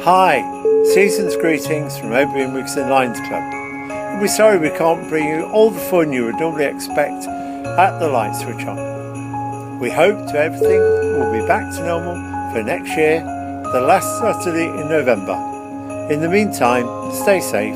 Hi, season's greetings from Oadby and Wigston Lions Club. We're sorry we can't bring you all the fun you would normally expect at the light switch on. We hope everything will be back to normal for next year, the last Saturday in November. In the meantime, stay safe